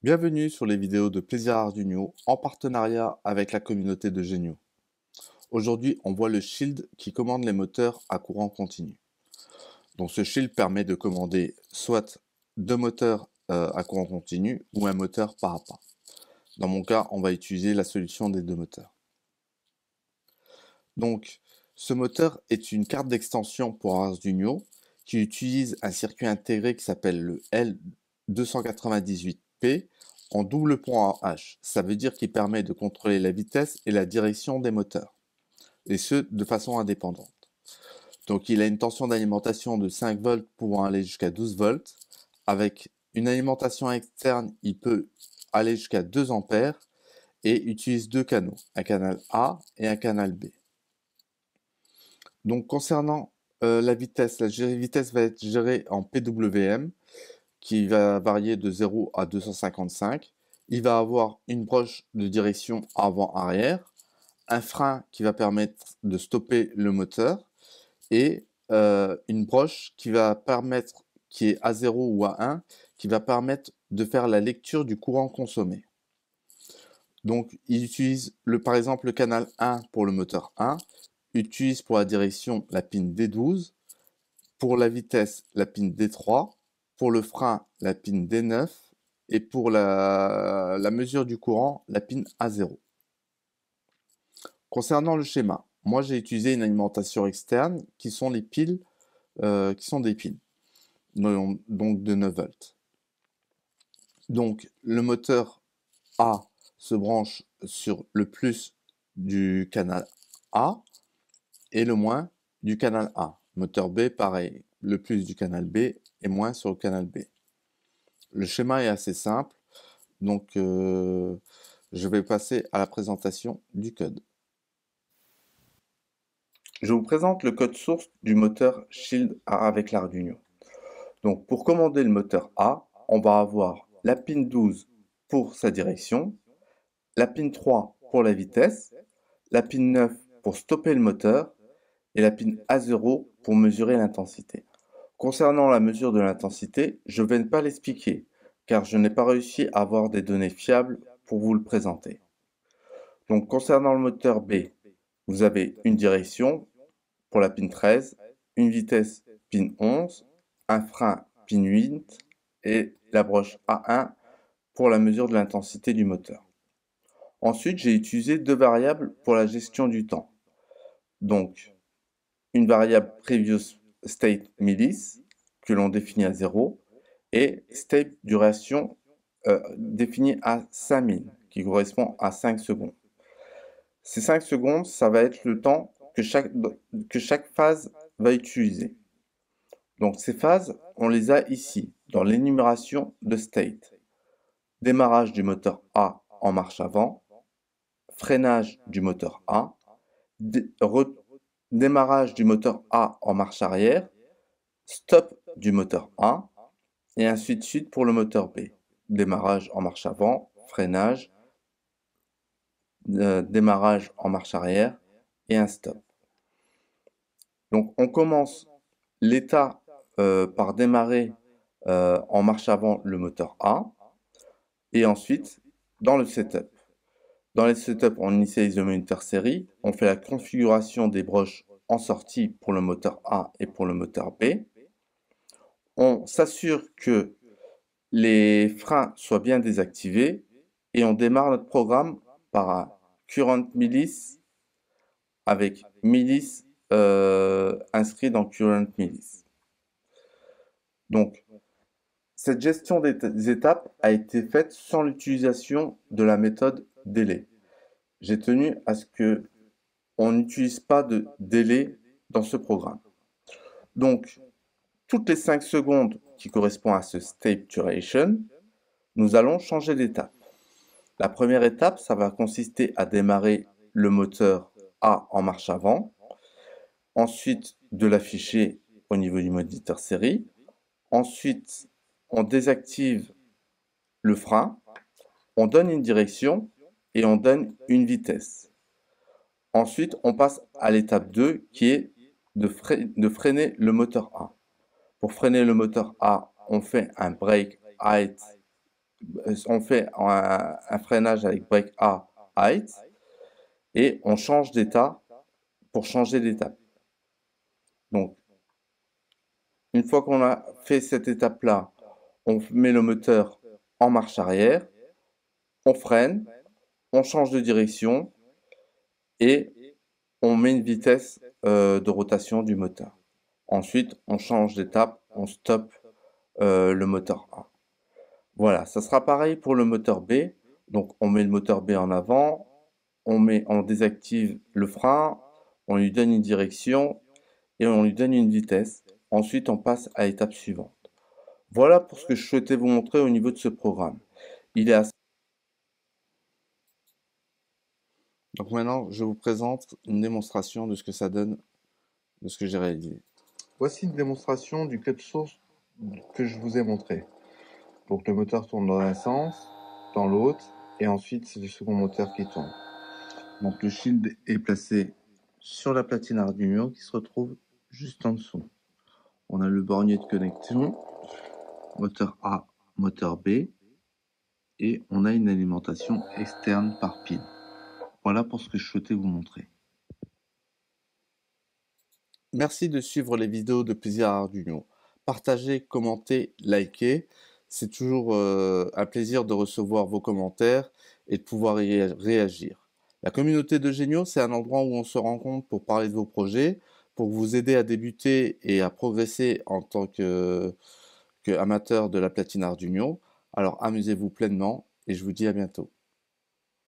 Bienvenue sur les vidéos de Plaisir Arduino en partenariat avec la communauté de Genio. Aujourd'hui, on voit le Shield qui commande les moteurs à courant continu. Donc ce Shield permet de commander soit deux moteurs à courant continu ou un moteur pas à pas. Dans mon cas, on va utiliser la solution des deux moteurs. Donc ce moteur est une carte d'extension pour Arduino qui utilise un circuit intégré qui s'appelle le L298P en double pont à H. Ça veut dire qu'il permet de contrôler la vitesse et la direction des moteurs, et ce de façon indépendante. Donc il a une tension d'alimentation de 5 volts pouvant aller jusqu'à 12 volts. Avec une alimentation externe, il peut aller jusqu'à 2 ampères et utilise deux canaux, un canal A et un canal B. Donc concernant la vitesse va être gérée en PWM qui va varier de 0 à 255. Il va avoir une broche de direction avant-arrière, un frein qui va permettre de stopper le moteur et une broche qui va permettre, qui est à 0 ou à 1, qui va permettre de faire la lecture du courant consommé. Donc il utilise par exemple le canal 1 pour le moteur 1, utilise pour la direction la pin D12, pour la vitesse la pin D3, pour le frein la pin D9 et pour la mesure du courant la pin A0. Concernant le schéma, moi j'ai utilisé une alimentation externe qui sont les piles, qui sont des piles, donc de 9 volts. Donc le moteur A se branche sur le plus du canal A et le moins du canal A. Moteur B, pareil, le plus du canal B et moins sur le canal B. Le schéma est assez simple, donc je vais passer à la présentation du code. Je vous présente le code source du moteur Shield avec l'Arduino. Donc pour commander le moteur A, on va avoir la pin 12 pour sa direction, la pin 3 pour la vitesse, la pin 9 pour stopper le moteur et la pin A0 pour mesurer l'intensité. Concernant la mesure de l'intensité, je ne vais pas l'expliquer car je n'ai pas réussi à avoir des données fiables pour vous le présenter. Donc concernant le moteur B, vous avez une direction pour la pin 13, une vitesse pin 11, un frein pin 8 et la broche A1 pour la mesure de l'intensité du moteur. Ensuite, j'ai utilisé deux variables pour la gestion du temps. Donc, une variable previous state millis que l'on définit à 0 et state duration définie à 5000 qui correspond à 5 secondes. Ces 5 secondes, ça va être le temps que chaque phase va utiliser. Donc ces phases, on les a ici, dans l'énumération de state. Démarrage du moteur A en marche avant, freinage du moteur A, démarrage du moteur A en marche arrière, stop du moteur A, et ainsi de suite pour le moteur B. Démarrage en marche avant, freinage, démarrage en marche arrière et un stop. Donc on commence l'état par démarrer en marche avant le moteur A et ensuite dans le setup. Dans les setups, on initialise le moniteur série, on fait la configuration des broches en sortie pour le moteur A et pour le moteur B. On s'assure que les freins soient bien désactivés et on démarre notre programme par un current millis avec millis inscrit dans current millis. Donc, cette gestion des étapes a été faite sans l'utilisation de la méthode délai. J'ai tenu à ce que on n'utilise pas de délai dans ce programme. Donc, toutes les 5 secondes qui correspondent à ce state duration, nous allons changer d'étape. La première étape, ça va consister à démarrer le moteur A en marche avant, ensuite de l'afficher au niveau du moniteur série, ensuite on désactive le frein, on donne une direction et on donne une vitesse. Ensuite, on passe à l'étape 2 qui est de freiner le moteur A. Pour freiner le moteur A, on fait un break height on fait un freinage avec break A height et on change d'état pour changer d'étape. Donc, une fois qu'on a fait cette étape-là, on met le moteur en marche arrière, on freine, on change de direction et on met une vitesse de rotation du moteur. Ensuite, on change d'étape, on stoppe le moteur A. Voilà, ça sera pareil pour le moteur B. Donc, on met le moteur B en avant, on désactive le frein, on lui donne une direction et on lui donne une vitesse. Ensuite, on passe à l'étape suivante. Voilà pour ce que je souhaitais vous montrer au niveau de ce programme. Il est assez... Donc maintenant, je vous présente une démonstration de ce que ça donne, de ce que j'ai réalisé. Voici une démonstration du code source que je vous ai montré. Donc le moteur tourne dans un sens, dans l'autre, et ensuite c'est le second moteur qui tourne. Donc le shield est placé sur la platine Arduino qui se retrouve juste en dessous. On a le bornier de connexion, moteur A, moteur B, et on a une alimentation externe par pile. Voilà pour ce que je souhaitais vous montrer. Merci de suivre les vidéos de Plaisir Arduino. Partagez, commentez, likez. C'est toujours un plaisir de recevoir vos commentaires et de pouvoir y réagir. La communauté de Géniaux, c'est un endroit où on se rencontre pour parler de vos projets, pour vous aider à débuter et à progresser en tant qu'amateur de la platine Arduino. Alors amusez-vous pleinement et je vous dis à bientôt.